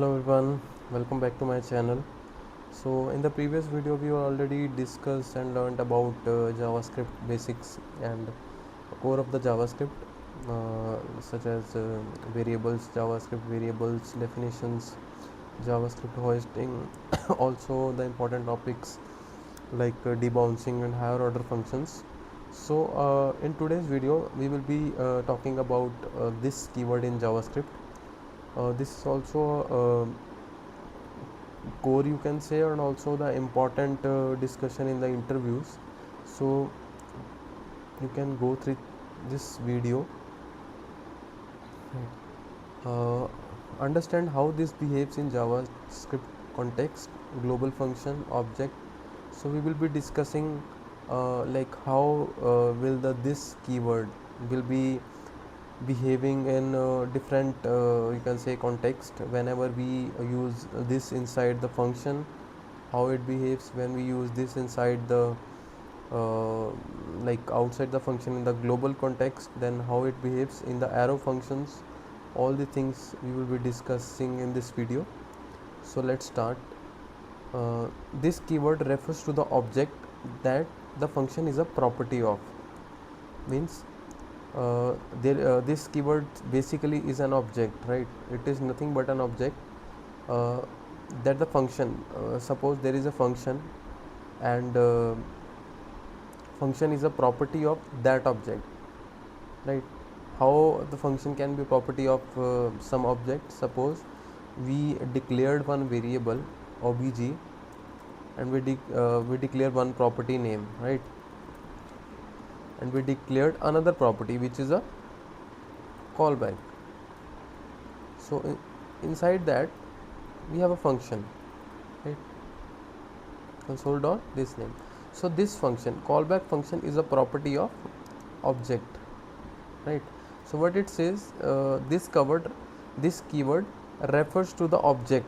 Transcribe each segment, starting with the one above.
Hello everyone, welcome back to my channel. So in the previous video we already discussed and learned about JavaScript basics and core of the JavaScript, such as variables, JavaScript variables, definitions, JavaScript hosting, also the important topics like debouncing and higher order functions. So in today's video we will be talking about this keyword in JavaScript. This is also core, you can say, and also the important discussion in the interviews. So you can go through this video, uh, understand how this behaves in JavaScript context, global function, object. So we will be discussing like how will the this keyword will be behaving in different, you can say, context whenever we use this inside the function, how it behaves when we use this inside the uh, like outside the function in the global context, then how it behaves in the arrow functions. All the things we will be discussing in this video. So let's start. This keyword refers to the object that the function is a property of. Means this keyword basically is an object, right? It is nothing but an object uh, that the function, suppose there is a function, and function is a property of that object, right? How the function can be property of some object? Suppose we declared one variable obj, and we declare one property name, right? And we declared another property which is a callback. So inside that we have a function, right? Console dot this name. So this function, callback function, is a property of object, right? So what it says, this keyword refers to the object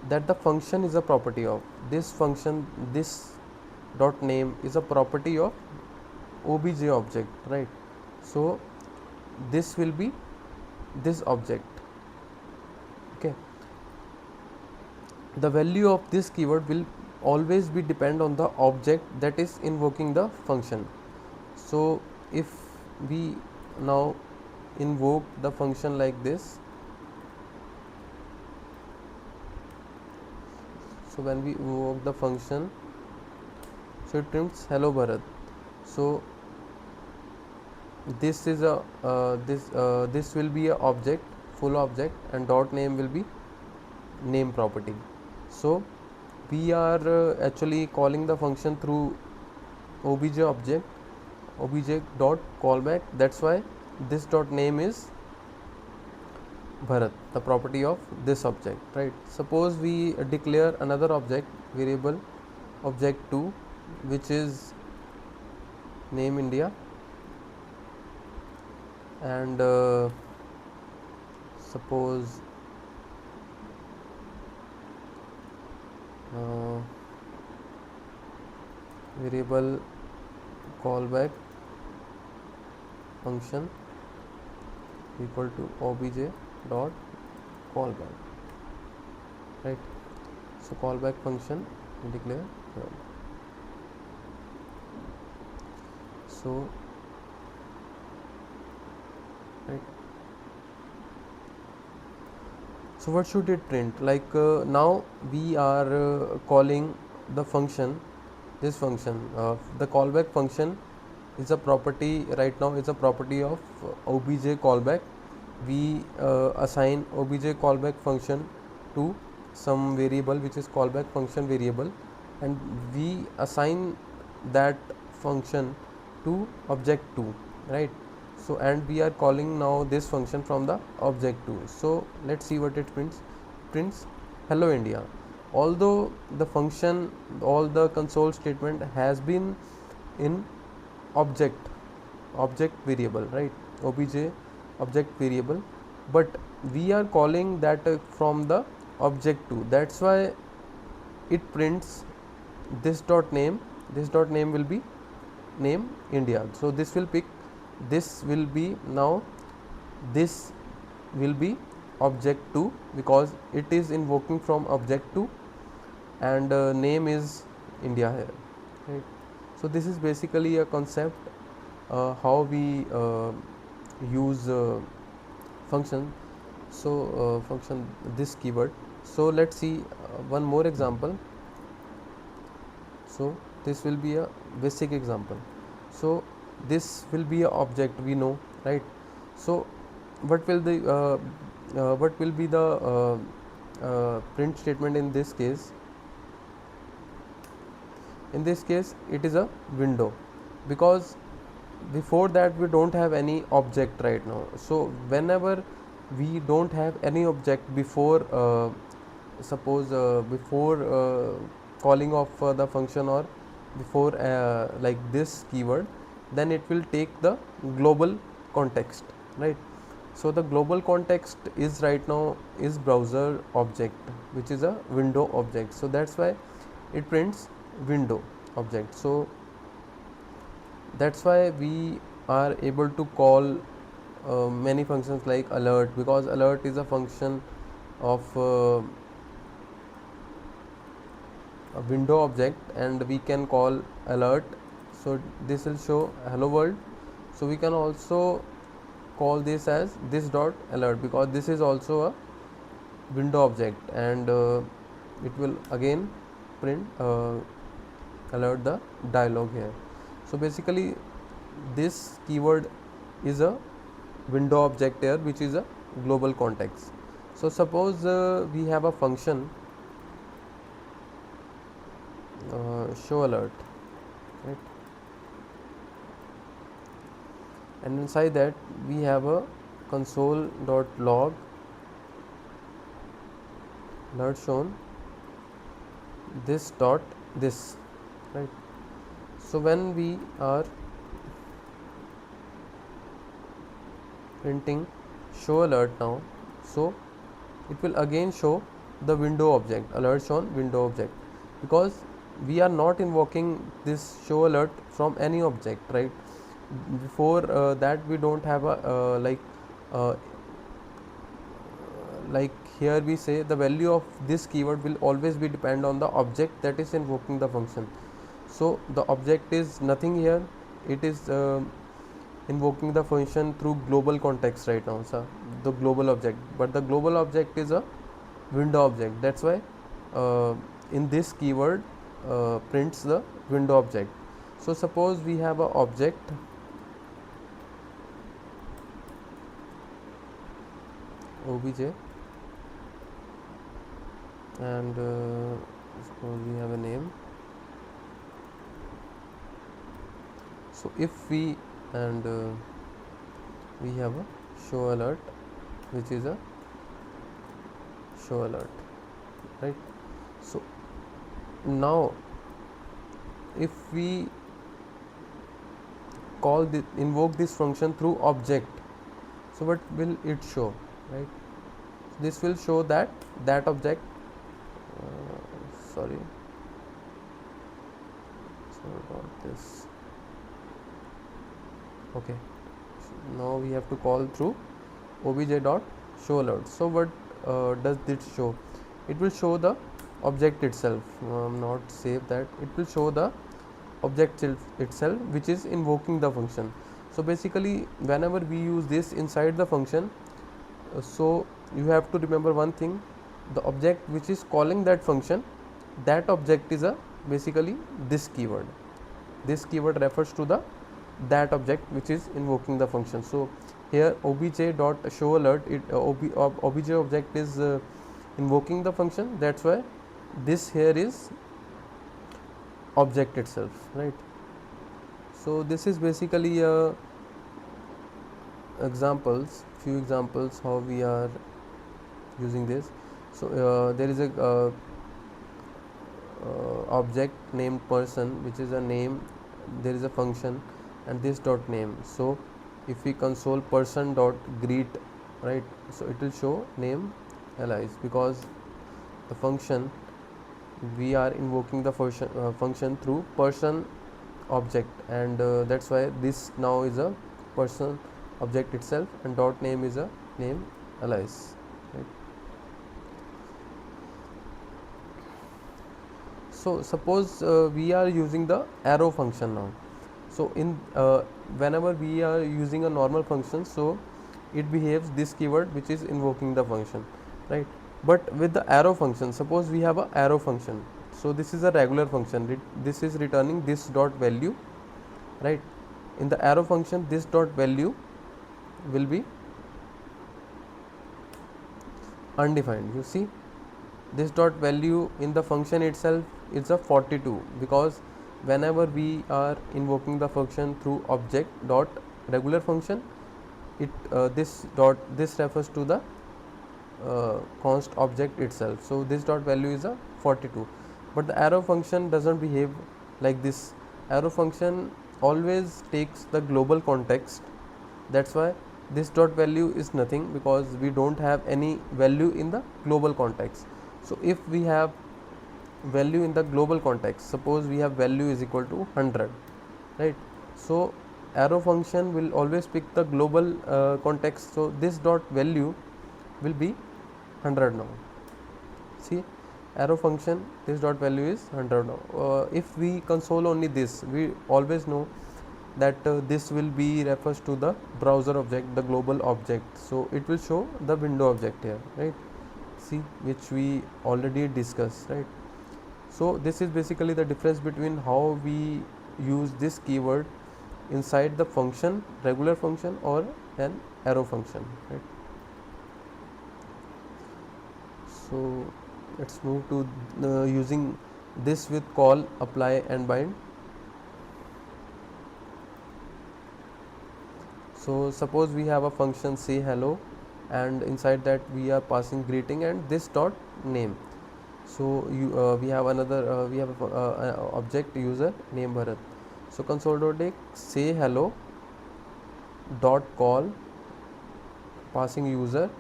that the function is a property of. This function, this dot name, is a property of obj object, right? So this will be this object. Okay, the value of this keyword will always be depend on the object that is invoking the function. So if we now invoke the function like this, so when we invoke the function, so it prints hello Bharat. So this is a this will be a object, full object, and dot name will be name property. So we are actually calling the function through obj object, obj dot callback. That's why this dot name is Bharat, the property of this object, right? Suppose we declare another object variable, object 2, which is name India, and suppose uh, variable callback function equal to obj dot callback, right? So callback function we declare here. So right, so what should it print? Like now we are calling the function, this function, the callback function is a property, right now is a property of obj callback. We assign obj callback function to some variable which is callback function variable, and we assign that function to object 2, right? So and we are calling now this function from the object 2. So let's see what it prints hello India. Although the function, all the console statement has been in object variable, right? Obj object variable, but we are calling that from the object 2. That's why it prints this dot name. This dot name will be name India. So this will pick, this will be now, this will be object 2 because it is invoking from object 2, and name is India here, right? So this is basically a concept how we use function. So function this keyword. So let's see one more example. So this will be a basic example. So this will be a object, we know, right? So what will be the print statement in this case? In this case it is a window, because before that we don't have any object right now. So whenever we don't have any object before suppose before calling of the function, or before like this keyword, then it will take the global context, right? So the global context is right now is browser object, which is a window object. So that's why it prints window object. So that's why we are able to call many functions like alert, because alert is a function of a window object, and we can call alert. So this will show hello world. So we can also call this as this dot alert, because this is also a window object, and it will again print alert the dialog here. So basically this keyword is a window object here, which is a global context. So suppose we have a function show alert, right? And inside that we have a console.log alert shown this dot this, right? So when we are printing show alert now, so it will again show the window object, alert shown window object, because we are not invoking this show alert from any object, right? Before that we don't have a uh, like here we say the value of this keyword will always be depend on the object that is invoking the function. So the object is nothing here, it is invoking the function through global context right now, so the global object, but the global object is a window object. That's why in this keyword prints the window object. So suppose we have a object obj, and suppose we have a name. So if we and we have a show alert, which is a show alert, right? So now if we call the invoke this function through object, so what will it show, right? So this will show that object sorry about this. Okay, so now we have to call through obj dot show alert. So what does this show? It will show the object itself. Not save that, it will show the object itself which is invoking the function. So basically whenever we use this inside the function, so you have to remember one thing: the object which is calling that function, that object is a basically this keyword. This keyword refers to the that object which is invoking the function. So here obj dot show alert, it obj object is invoking the function. That's why this here is object itself, right? So this is basically few examples how we are using this. So there is a object named person, which is a name. There is a function and this dot name. So if we console person dot greet, right, so it will show name allies, because the function we are invoking the function through person object, and that's why this now is a person object itself, and dot name is a name alias. right? So suppose we are using the arrow function now. So in whenever we are using a normal function, so it behaves this keyword which is invoking the function, right? But with the arrow function, suppose we have a arrow function, so this is a regular function, this is returning this dot value, right? In the arrow function, this dot value will be undefined. You see, this dot value in the function itself is a 42, because whenever we are invoking the function through object dot regular function, it this refers to the const object itself. So this dot value is a 42, but the arrow function doesn't behave like this. Arrow function always takes the global context. That's why this dot value is nothing, because we don't have any value in the global context. So if we have value in the global context, suppose we have value is equal to 100, right? So arrow function will always pick the global context, so this dot value will be 100 now. See, arrow function, this dot value is 100 now. If we console only this, we always know that this will be refers to the browser object, the global object, so it will show the window object here, right? See, which we already discussed, right? So this is basically the difference between how we use this keyword inside the function, regular function or an arrow function, right? So let's move to using this with call, apply and bind. So suppose we have a function say hello, and inside that we are passing greeting and this dot name. So we have another we have a object user name Bharat. So console.take say hello dot call passing user.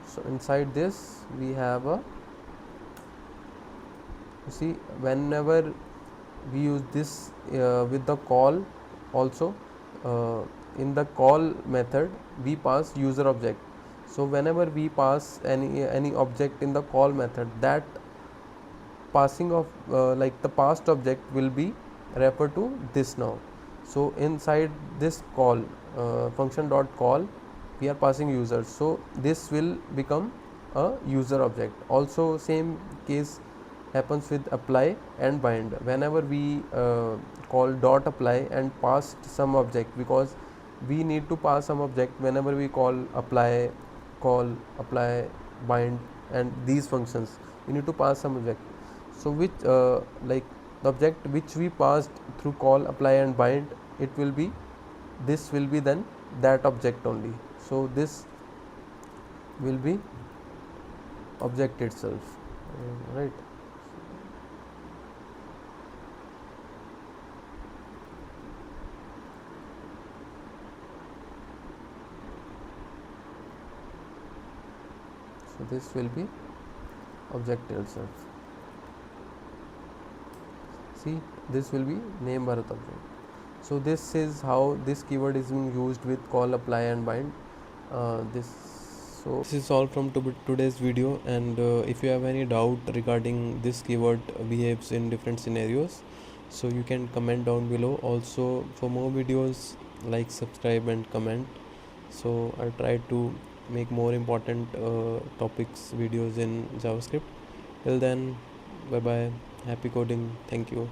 So inside this we have a, you see, whenever we use this with the call also, in the call method we pass user object. So whenever we pass any object in the call method, that passing of like the past object will be referred to this now. So inside this call function dot call we are passing users, so this will become a user object. Also same case happens with apply and bind. Whenever we call dot apply and passed some object, because we need to pass some object whenever we call apply bind and these functions, we need to pass some object. So which like the object which we passed through call, apply and bind, it will be, this will be then that object only. So this will be object itself, right? So this will be object itself. See, this will be name Bharat object. So this is how this keyword is being used with call, apply and bind. This is all from today's video, and if you have any doubt regarding this keyword behaves in different scenarios, so you can comment down below. Also for more videos, like, subscribe and comment. So I'll try to make more important topics videos in JavaScript. Till then, bye bye, happy coding, thank you.